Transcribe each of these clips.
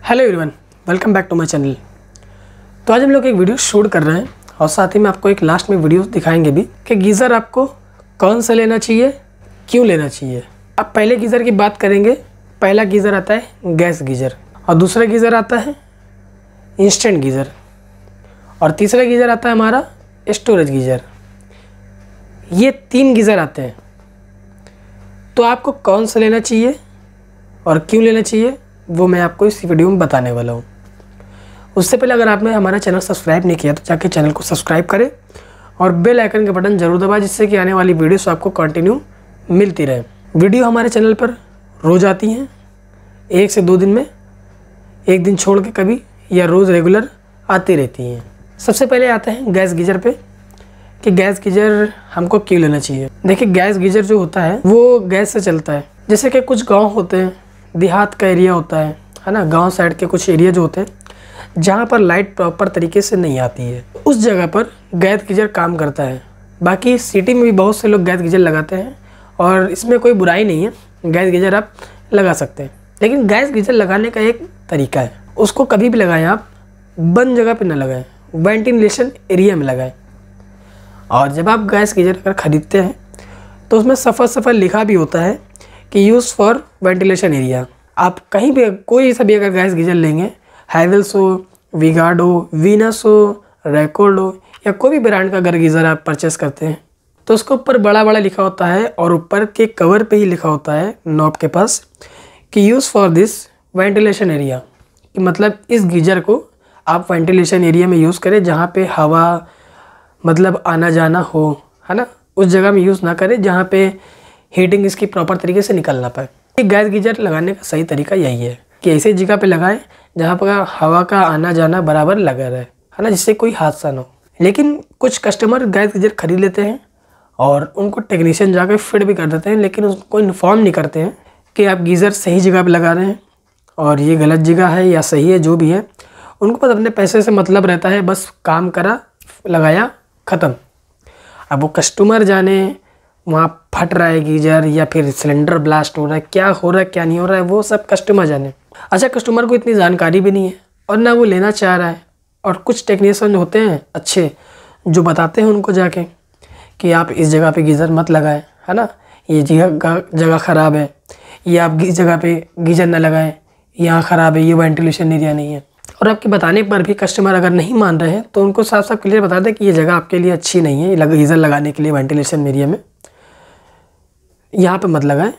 Hello everyone, welcome back to my channel. तो आज हम लोग एक वीडियो शूट कर रहे हैं और साथ ही में आपको एक लास्ट में वीडियो दिखाएंगे भी कि गीज़र आपको कौन सा लेना चाहिए, क्यों लेना चाहिए। अब पहले गीज़र की बात करेंगे। पहला गीज़र आता है गैस गीज़र और दूसरा गीज़र आता है इंस्टेंट गीज़र और तीसरा गीज़र आता है हमारा स्टोरेज गीज़र। ये 3 गीज़र आते हैं। तो आपको कौन सा लेना चाहिए और क्यों लेना चाहिए वो मैं आपको इस वीडियो में बताने वाला हूँ। उससे पहले अगर आपने हमारा चैनल सब्सक्राइब नहीं किया तो जाके चैनल को सब्सक्राइब करें और बेल आइकन का बटन ज़रूर दबाएं, जिससे कि आने वाली वीडियोस आपको कंटिन्यू मिलती रहे। वीडियो हमारे चैनल पर रोज़ आती हैं, 1 से 2 दिन में, एक दिन छोड़ के कभी, या रोज़ रेगुलर आती रहती हैं। सबसे पहले आते हैं गैस गीज़र पे कि गैस गीज़र हमको क्यों लेना चाहिए। देखिए, गैस गीज़र जो होता है वो गैस से चलता है। जैसे कि कुछ गाँव होते हैं, देहात का एरिया होता है ना, गांव साइड के कुछ एरिया जो होते हैं जहां पर लाइट प्रॉपर तरीके से नहीं आती है, उस जगह पर गैस गीज़र काम करता है। बाकी सिटी में भी बहुत से लोग गैस गीज़र लगाते हैं और इसमें कोई बुराई नहीं है, गैस गीज़र आप लगा सकते हैं। लेकिन गैस गीज़र लगाने का एक तरीका है, उसको कभी भी लगाएं आप बंद जगह पर ना लगाएं, वेंटिलेशन एरिया में लगाएं। और जब आप गैस गीज़र अगर ख़रीदते हैं तो उसमें सफ़र लिखा भी होता है कि यूज़ फॉर वेंटिलेशन एरिया। आप कहीं भी कोई सा भी अगर गैस गीज़र लेंगे, हैवेल्स हो, वीगार्ड हो, वीनस हो, रैकोल्ड हो, या कोई भी ब्रांड का अगर गीज़र आप परचेस करते हैं तो उसके ऊपर बड़ा लिखा होता है और ऊपर के कवर पे ही लिखा होता है नॉब के पास कि use for this ventilation area, कि मतलब इस गीज़र को आप वेंटिलेशन एरिया में यूज़ करें जहाँ पे हवा मतलब आना जाना हो, है ना, उस जगह में यूज़ ना करें जहाँ पे हीटिंग इसकी प्रॉपर तरीके से निकल ना पाए। गैस गीज़र लगाने का सही तरीका यही है कि ऐसी जगह पे लगाएं जहाँ पर हवा का आना जाना बराबर लगा रहे, है ना, जिससे कोई हादसा ना हो। लेकिन कुछ कस्टमर गैस गीज़र खरीद लेते हैं और उनको टेक्नीशियन जाकर फिट भी कर देते हैं, लेकिन उसको इन्फॉर्म नहीं करते हैं कि आप गीज़र सही जगह पर लगा रहे हैं और ये गलत जगह है या सही है, जो भी है। उनको बस अपने पैसे से मतलब रहता है, बस काम करा, लगाया, ख़त्म। अब वो कस्टमर जाने वहाँ फट रहा है गीज़र या फिर सिलेंडर ब्लास्ट हो रहा है, क्या हो रहा है क्या नहीं हो रहा है, वो सब कस्टमर जाने। अच्छा, कस्टमर को इतनी जानकारी भी नहीं है और ना वो लेना चाह रहा है। और कुछ टेक्नीशियन होते हैं अच्छे जो बताते हैं उनको जाके कि आप इस जगह पे गीज़र मत लगाएं, है ना, ये जगह ख़राब है, ये आप इस जगह पे गीज़र ना लगाएं, यहाँ ख़राब है, ये वेंटिलेशन एरिया नहीं है। और आपके बताने पर भी कस्टमर अगर नहीं मान रहे हैं तो उनको साफ साफ क्लियर बता दें कि ये जगह आपके लिए अच्छी नहीं है गीज़र लगाने के लिए वेंटिलेशन एरिया में, यहाँ पे मत लगाएं।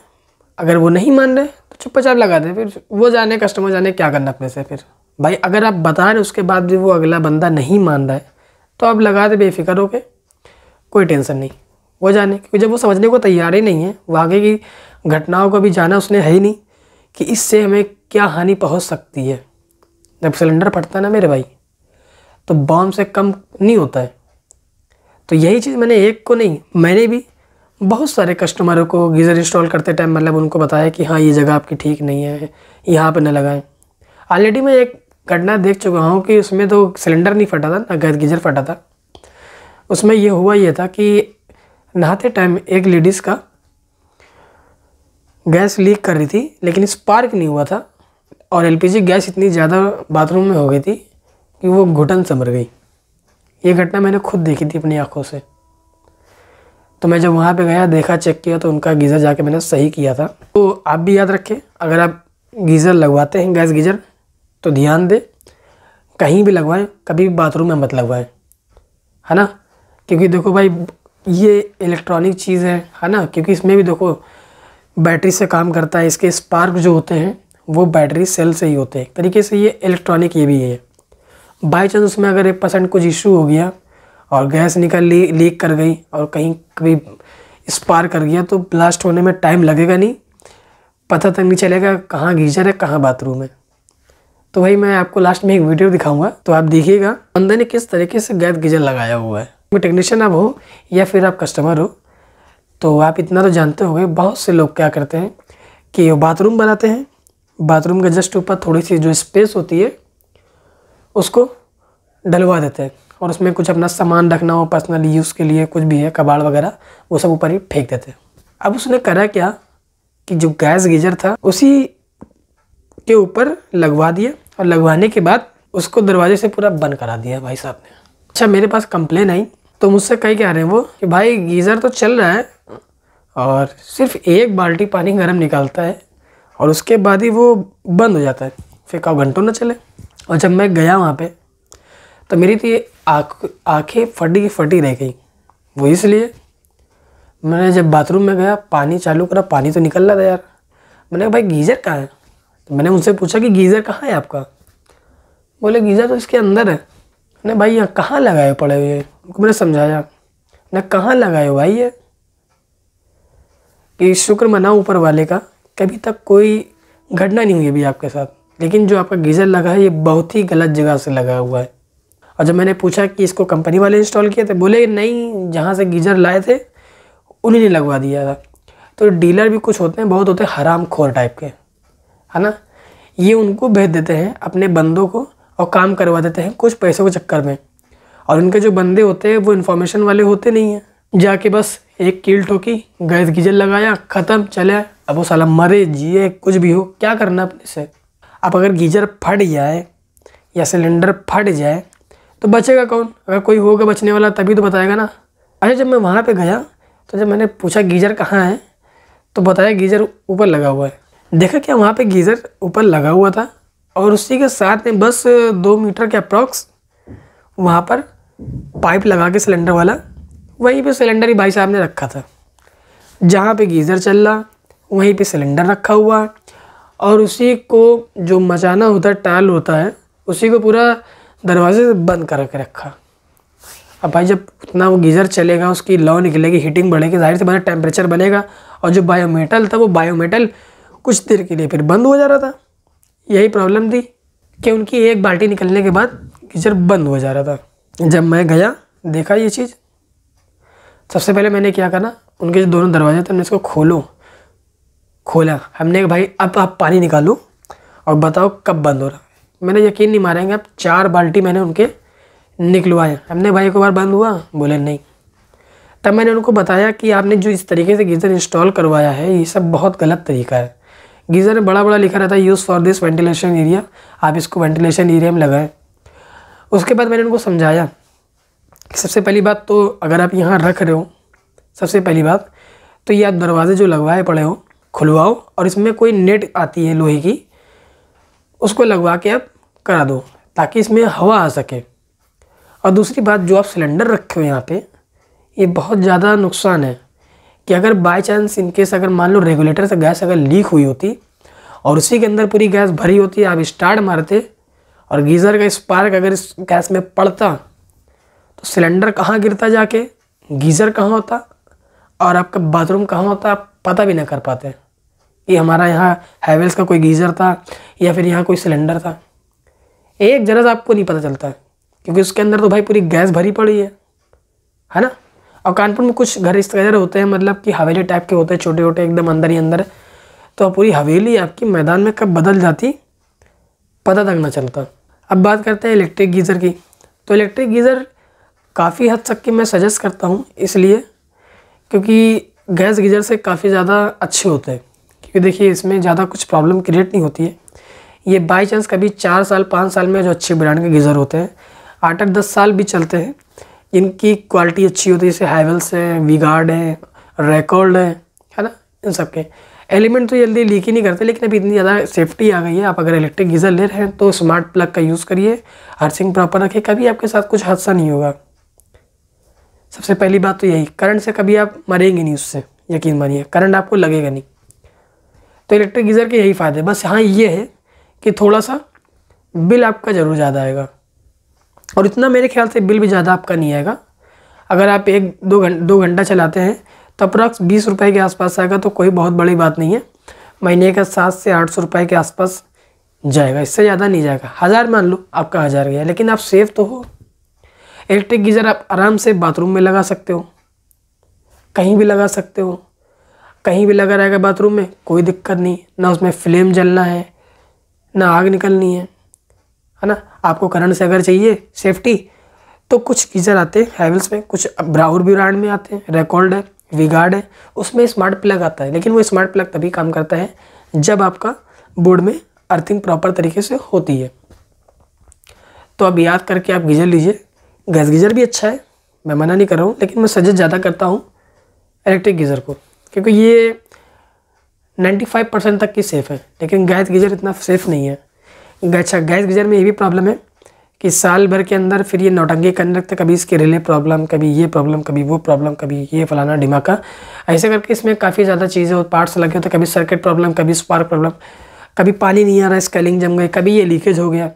अगर वो नहीं मान रहे तो चुपचाप लगा दें, फिर वो जाने, कस्टमर जाने क्या करना अपने से। फिर भाई अगर आप बता रहे उसके बाद भी वो अगला बंदा नहीं मान रहा है तो आप लगा दे बेफिक्र होके, कोई टेंशन नहीं, वो जाने। क्योंकि जब वो समझने को तैयार ही नहीं है, वो आगे की घटनाओं को भी जाना उसने है ही नहीं कि इससे हमें क्या हानि पहुँच सकती है। जब सिलेंडर फटता है ना मेरे भाई, तो बॉम्ब से कम नहीं होता है। तो यही चीज़ मैंने एक को नहीं, मैंने भी बहुत सारे कस्टमरों को गीज़र इंस्टॉल करते टाइम मतलब उनको बताया कि हाँ ये जगह आपकी ठीक नहीं है, यहाँ पे न लगाएं। ऑलरेडी मैं एक घटना देख चुका हूँ कि उसमें तो सिलेंडर नहीं फटा था ना, गैस गीज़र फटा था। उसमें ये था कि नहाते टाइम एक लेडीज़ का गैस लीक कर रही थी, लेकिन स्पार्क नहीं हुआ था और LPG गैस इतनी ज़्यादा बाथरूम में हो गई थी कि वो घुटन से मर गई। ये घटना मैंने खुद देखी थी अपनी आँखों से। तो मैं जब वहाँ पे गया, देखा, चेक किया तो उनका गीज़र जाके मैंने सही किया था। तो आप भी याद रखें, अगर आप गीज़र लगवाते हैं गैस गीज़र तो ध्यान दें, कहीं भी लगवाएं, कभी भी बाथरूम में मत लगवाएं, है ना। क्योंकि देखो भाई, ये इलेक्ट्रॉनिक चीज़ है ना, क्योंकि इसमें भी देखो बैटरी से काम करता है। इसके स्पार्क जो होते हैं वो बैटरी सेल से ही होते हैं, एक तरीके से ये इलेक्ट्रॉनिक ये भी है। बाई चांस उसमें अगर 1% कुछ इशू हो गया और गैस लीक कर गई और कहीं कभी स्पार्क कर गया तो ब्लास्ट होने में टाइम लगेगा नहीं, पता तक नहीं चलेगा कहाँ गीज़र है कहाँ बाथरूम है। तो भाई मैं आपको लास्ट में एक वीडियो दिखाऊंगा, तो आप देखिएगा बंदे ने किस तरीके से गैस गीज़र लगाया हुआ है। टेक्नीशियन आप हो या फिर आप कस्टमर हो तो आप इतना तो जानते होंगे, बहुत से लोग क्या करते हैं कि बाथरूम बनाते हैं, बाथरूम के जस्ट ऊपर थोड़ी सी जो स्पेस होती है उसको डलवा देते हैं और उसमें कुछ अपना सामान रखना हो, पर्सनल यूज़ के लिए कुछ भी है, कबाड़ वगैरह, वो सब ऊपर ही फेंक देते हैं। अब उसने करा क्या कि जो गैस गीज़र था उसी के ऊपर लगवा दिया और लगवाने के बाद उसको दरवाजे से पूरा बंद करा दिया भाई साहब ने। अच्छा, मेरे पास कंप्लेन आई तो मुझसे कह के आ रहे हैं वो कि भाई गीज़र तो चल रहा है और सिर्फ 1 बाल्टी पानी गर्म निकालता है और उसके बाद ही वो बंद हो जाता है, फिर कब घंटों ना चले। और जब मैं गया वहाँ पे तो मेरी तो ये आँखें फटी की फटी रह गई। वो इसलिए मैंने जब बाथरूम में गया, पानी चालू करा, पानी तो निकल रहा था यार। मैंने कहा भाई गीज़र कहाँ है? तो मैंने उनसे पूछा कि गीज़र कहाँ है आपका? बोले गीज़र तो इसके अंदर है। मैंने भाई यहाँ कहाँ लगाए पड़े हुए? उनको मैंने समझाया, मैंने कहाँ लगाए हो भाई ये? कि शुक्र मनाओ ऊपर वाले का, कभी तक कोई घटना नहीं हुई अभी आपके साथ, लेकिन जो आपका गीज़र लगा है ये बहुत ही गलत जगह से लगा हुआ है। और जब मैंने पूछा कि इसको कंपनी वाले इंस्टॉल किए थे, बोले नहीं, जहाँ से गीज़र लाए थे उन्हीं ने लगवा दिया था। तो डीलर भी कुछ होते हैं, बहुत होते हैं हरामखोर टाइप के, है ना। ये उनको भेज देते हैं अपने बंदों को और काम करवा देते हैं कुछ पैसों के चक्कर में। और उनके जो बंदे होते हैं वो इन्फॉर्मेशन वाले होते नहीं हैं। जाके बस एक कील ठोकी, गैस गीजर लगाया, ख़त्म, चले। अब वो साला मरे जिए कुछ भी हो, क्या करना अपने से। अब अगर गीजर फट जाए या सिलेंडर फट जाए तो बचेगा कौन? अगर कोई होगा बचने वाला तभी तो बताएगा ना। अच्छा, जब मैं वहाँ पे गया तो जब मैंने पूछा गीजर कहाँ है तो बताया गीजर ऊपर लगा हुआ है। देखा क्या, वहाँ पे गीज़र ऊपर लगा हुआ था और उसी के साथ में बस 2 मीटर के अप्रॉक्स वहाँ पर पाइप लगा के सिलेंडर वाला, वहीं पे सिलेंडर ही भाई साहब ने रखा था। जहाँ पे गीज़र चल रहा वहीं पे सिलेंडर रखा हुआ और उसी को जो मचाना होता है, टाल होता है, उसी को पूरा दरवाजे से बंद करके रखा। अब भाई जब उतना वो गीज़र चलेगा, उसकी लौ निकलेगी, हीटिंग बढ़ेगी, जाहिर से बड़ा टेम्परेचर बनेगा। और जो बायोमेटल था वो बायोमेटल कुछ देर के लिए फिर बंद हो जा रहा था। यही प्रॉब्लम थी कि उनकी 1 बाल्टी निकलने के बाद गीज़र बंद हो जा रहा था। जब मैं गया देखा ये चीज़, सबसे पहले मैंने क्या करा, उनके जो दोनों दरवाजे थे, हमने इसको खोला। हमने कहा भाई अब आप पानी निकालो और बताओ कब बंद हो रहा है। मैंने यकीन नहीं मारेंगे, अब 4 बाल्टी मैंने उनके निकलवाए। हमने भाई एक बार बंद हुआ, बोले नहीं। तब मैंने उनको बताया कि आपने जो इस तरीके से गीज़र इंस्टॉल करवाया है ये सब बहुत गलत तरीका है। गीज़र में बड़ा लिखा रहता है use for this ventilation area, आप इसको वेंटिलेशन एरिया में लगाएं। उसके बाद मैंने उनको समझाया कि सबसे पहली बात तो अगर आप यहाँ रख रहे हो, सबसे पहली बात तो ये आप दरवाजे जो लगवाए पड़े हो खुलवाओ और इसमें कोई नेट आती है लोहे की, उसको लगवा के आप करा दो ताकि इसमें हवा आ सके। और दूसरी बात, जो आप सिलेंडर रखे हो यहाँ पे, ये बहुत ज़्यादा नुकसान है कि अगर बाय चांस इनकेस अगर मान लो रेगुलेटर से गैस अगर लीक हुई होती और उसी के अंदर पूरी गैस भरी होती, आप स्टार्ट मारते और गीज़र का स्पार्क अगर इस गैस में पड़ता तो सिलेंडर कहाँ गिरता जाके, गीज़र कहाँ होता और आपका बाथरूम कहाँ होता, आप पता भी ना कर पाते कि हमारा यहाँ हैवेल्स का कोई गीज़र था या फिर यहाँ कोई सिलेंडर था। एक जरा सा आपको नहीं पता चलता क्योंकि उसके अंदर तो भाई पूरी गैस भरी पड़ी है ना। और कानपुर में कुछ घर इस तरह होते हैं, मतलब कि हवेली टाइप के होते हैं, छोटे छोटे एकदम अंदर ही अंदर, तो पूरी हवेली आपकी मैदान में कब बदल जाती पता तक ना चलता। अब बात करते हैं इलेक्ट्रिक गीज़र की। तो इलेक्ट्रिक गीज़र काफ़ी हद तक कि मैं सजेस्ट करता हूँ, इसलिए क्योंकि गैस गीज़र से काफ़ी ज़्यादा अच्छे होते हैं। क्योंकि देखिए इसमें ज़्यादा कुछ प्रॉब्लम क्रिएट नहीं होती है। ये बाई चांस कभी 4 साल 5 साल में जो अच्छे ब्रांड के गीज़र होते हैं 8-8 10 साल भी चलते हैं। इनकी क्वालिटी अच्छी होती है, जैसे हैवेल्स है, वी-गार्ड है, रैकॉर्ड है ना। इन सब के एलिमेंट तो जल्दी लीक ही नहीं करते, लेकिन अभी इतनी ज़्यादा सेफ्टी आ गई है। आप अगर इलेक्ट्रिक गीज़र ले रहे हैं तो स्मार्ट प्लग का यूज़ करिए, अर्थिंग प्रॉपर रखिए, कभी आपके साथ कुछ हादसा नहीं होगा। सबसे पहली बात तो यही, करंट से कभी आप मरेंगे नहीं, उससे यकीन मानिए, करंट आपको लगेगा नहीं। तो इलेक्ट्रिक गीज़र के यही फ़ायदे, बस हाँ ये है कि थोड़ा सा बिल आपका ज़रूर ज़्यादा आएगा और इतना मेरे ख्याल से बिल भी ज़्यादा आपका नहीं आएगा। अगर आप 1-2 घंटा चलाते हैं तो अप्रॉक्स 20 रुपये के आसपास आएगा, तो कोई बहुत बड़ी बात नहीं है। महीने का 700 से 800 रुपये के आसपास जाएगा, इससे ज़्यादा नहीं जाएगा। 1000 मान लो आपका 1000 गया, लेकिन आप सेफ तो हो। इलेक्ट्रिक गीज़र आप आराम से बाथरूम में लगा सकते हो, कहीं भी लगा सकते हो, कहीं भी लगा रहेगा बाथरूम में, कोई दिक्कत नहीं। ना उसमें फ्लेम जलना है, ना आग निकलनी है ना। आपको करंट से अगर चाहिए सेफ्टी तो कुछ गीज़र आते हैं हैवेल्स में, कुछ और भी ब्रांड में आते हैं, रैकॉर्ड है, वी-गार्ड है, उसमें स्मार्ट प्लग आता है। लेकिन वो स्मार्ट प्लग तभी काम करता है जब आपका बोर्ड में अर्थिंग प्रॉपर तरीके से होती है। तो अब याद करके आप गीज़र लीजिए। गैस गीज़र भी अच्छा है, मैं मना नहीं कर रहा हूँ, लेकिन मैं सजेस्ट ज़्यादा करता हूँ इलेक्ट्रिक गीज़र को, क्योंकि ये 95% तक की सेफ़ है। लेकिन गैस गीज़र इतना सेफ़ नहीं है। अच्छा, गैस गीज़र में ये भी प्रॉब्लम है कि साल भर के अंदर फिर ये नौटंकी करने लगते, कभी इसके रिले प्रॉब्लम, कभी ये प्रॉब्लम, कभी वो प्रॉब्लम, कभी ये फलाना ढिमाका, ऐसे करके इसमें काफ़ी ज़्यादा चीज़ें और पार्ट्स लगे होते, कभी सर्किट प्रॉब्लम, कभी स्पार्क प्रॉब्लम, कभी पानी नहीं आ रहा, स्केलिंग जम गई, कभी ये लीकेज हो गया।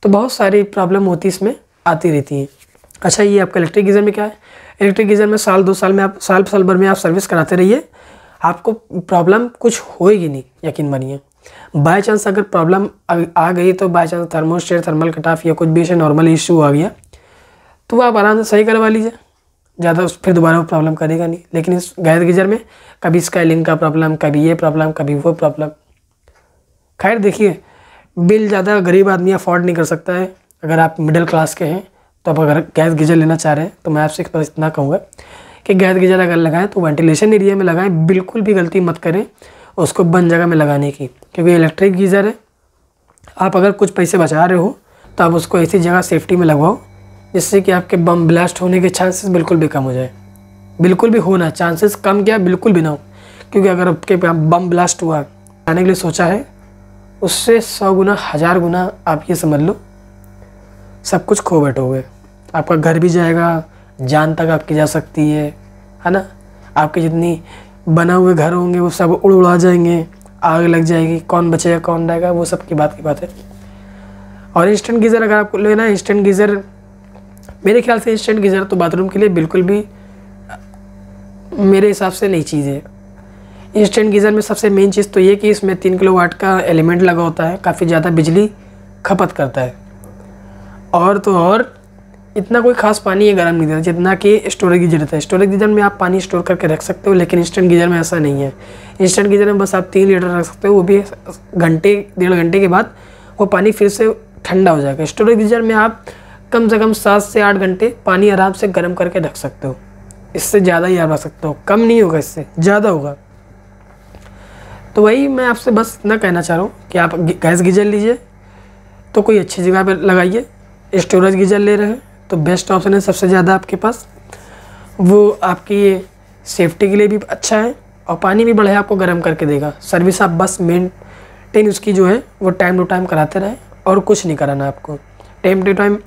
तो बहुत सारी प्रॉब्लम होती इसमें आती रहती हैं। अच्छा, ये आपका इलेक्ट्रिक गीज़र में क्या है, इलेक्ट्रिक गीज़र में साल 2 साल में आप साल भर में आप सर्विस कराते रहिए, आपको प्रॉब्लम कुछ होएगी नहीं, यकीन मानिए। बाय चांस अगर प्रॉब्लम आ गई तो by chance thermostat, thermal cut off या कुछ भी ऐसे नॉर्मल इशू आ गया तो आप आराम से सही करवा लीजिए, ज़्यादा फिर दोबारा वो प्रॉब्लम करेगा नहीं। लेकिन इस गैस गीज़र में कभी स्केलिंग का प्रॉब्लम, कभी ये प्रॉब्लम, कभी वो प्रॉब्लम। खैर देखिए, बिल ज़्यादा गरीब आदमी अफोर्ड नहीं कर सकता है। अगर आप मिडिल क्लास के हैं तो आप अगर गैस गीज़र लेना चाह रहे हैं तो मैं आपसे इतना कहूँगा कि गैस गीज़र अगर लगाएं तो वेंटिलेशन एरिया में लगाएं, बिल्कुल भी गलती मत करें उसको बंद जगह में लगाने की, क्योंकि इलेक्ट्रिक गीज़र है। आप अगर कुछ पैसे बचा रहे हो तो आप उसको ऐसी जगह सेफ्टी में लगवाओ जिससे कि आपके बम ब्लास्ट होने के चांसेस बिल्कुल भी कम हो जाए। बिल्कुल भी हो ना, चांसेस कम क्या, बिल्कुल भी ना हो। क्योंकि अगर आपके बम ब्लास्ट हुआ, आने के लिए सोचा है, उससे 100 गुना 1000 गुना आप ये समझ लो सब कुछ खो बैठोगे। आपका घर भी जाएगा, जान तक आपकी जा सकती है ना। आपके जितनी बना हुए घर होंगे वो सब उड़ा जाएंगे, आग लग जाएगी, कौन बचेगा कौन रहेगा, वो सब की बात है। और इंस्टेंट गीज़र अगर आपको लेना है, इंस्टेंट गीज़र मेरे ख्याल से इंस्टेंट गीज़र तो बाथरूम के लिए बिल्कुल भी मेरे हिसाब से नई चीज़ है। इंस्टेंट गीज़र में सबसे मेन चीज़ तो ये कि इसमें 3 किलोवाट का एलिमेंट लगा होता है, काफ़ी ज़्यादा बिजली खपत करता है। और तो और इतना कोई खास पानी ये गर्म नहीं देता जितना कि स्टोरेज गीज़र देता है। स्टोरेज गीज़र में आप पानी स्टोर करके रख सकते हो, लेकिन इंस्टेंट गीज़र में ऐसा नहीं है। इंस्टेंट गीज़र में बस आप 3 लीटर रख सकते हो, वो भी घंटे 1.5 घंटे के बाद वो पानी फिर से ठंडा हो जाएगा। स्टोरेज गीज़र में आप कम से कम 7 से 8 घंटे पानी आराम से गर्म करके रख सकते हो, इससे ज़्यादा ही आप रख सकते हो, कम नहीं होगा, इससे ज़्यादा होगा। तो वही मैं आपसे बस इतना कहना चाह रहा हूँ कि आप गैस गीज़र लीजिए तो कोई अच्छी जगह पर लगाइए। स्टोरेज गीज़र ले रहे हैं तो बेस्ट ऑप्शन है सबसे ज़्यादा आपके पास, वो आपकी सेफ्टी के लिए भी अच्छा है और पानी भी बढ़िया आपको गर्म करके देगा। सर्विस आप बस मेंटेन उसकी जो है वो टाइम टू टाइम कराते रहें और कुछ नहीं कराना आपको। टाइम टू टाइम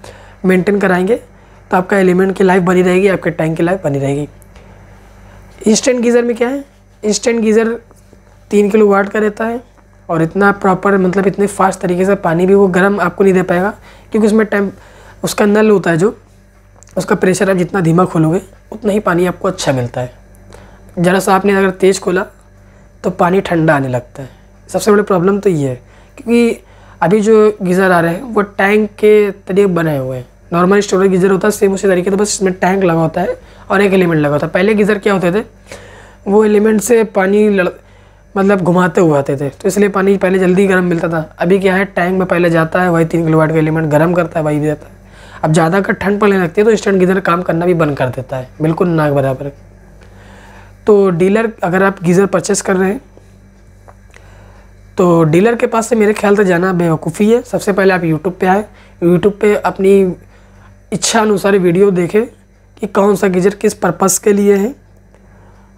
मेंटेन कराएंगे तो आपका एलिमेंट की लाइफ बनी रहेगी, आपके टैंक की लाइफ बनी रहेगी। इंस्टेंट गीज़र में क्या है, इंस्टेंट गीज़र 3 किलोवाट का रहता है और इतना प्रॉपर, मतलब इतने फास्ट तरीके से पानी भी वो गर्म आपको नहीं दे पाएगा, क्योंकि उसमें टाइम उसका नल होता है जो उसका प्रेशर आप जितना धीमा खोलोगे उतना ही पानी आपको अच्छा मिलता है। ज़रा सा आपने अगर तेज़ खोला तो पानी ठंडा आने लगता है। सबसे बड़ी प्रॉब्लम तो ये है, क्योंकि अभी जो गीज़र आ रहे हैं वो टैंक के तरीके बने हुए हैं। नॉर्मल स्टोरेज गीज़र होता है सेम उसी तरीके, तो बस इसमें टैंक लगा होता है और एक एलिमेंट लगा होता है। पहले गीज़र क्या होते थे, वो एलिमेंट से पानी मतलब घुमाते हुए आते थे, तो इसलिए पानी पहले जल्दी गर्म मिलता था। अभी क्या है, टैंक में पहले जाता है, वही 3 किलोवाट का एलिमेंट गर्म करता है, वही भी जाता है। अब ज़्यादा अगर ठंड पड़ने लगती है तो इंस्टेंट गीज़र काम करना भी बंद कर देता है, बिल्कुल नाक बराबर। तो डीलर, अगर आप गीज़र परचेस कर रहे हैं तो डीलर के पास से मेरे ख्याल से जाना बेवकूफ़ी है। सबसे पहले आप यूट्यूब पे आए, यूट्यूब पे अपनी इच्छा अनुसार वीडियो देखें कि कौन सा गीज़र किस पर्पज़ के लिए है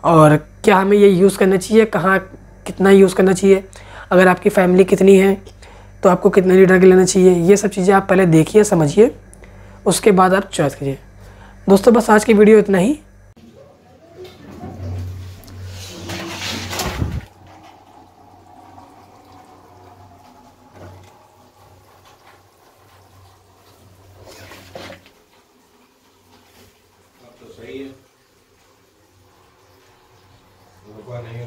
और क्या हमें ये यूज़ करना चाहिए, कहाँ कितना यूज़ करना चाहिए, अगर आपकी फैमिली कितनी है तो आपको कितने लीटर के लेना चाहिए। ये सब चीज़ें आप पहले देखिए, समझिए, उसके बाद आप चॉइस कीजिए। दोस्तों बस आज की वीडियो इतना ही। अब तो सही है, नहीं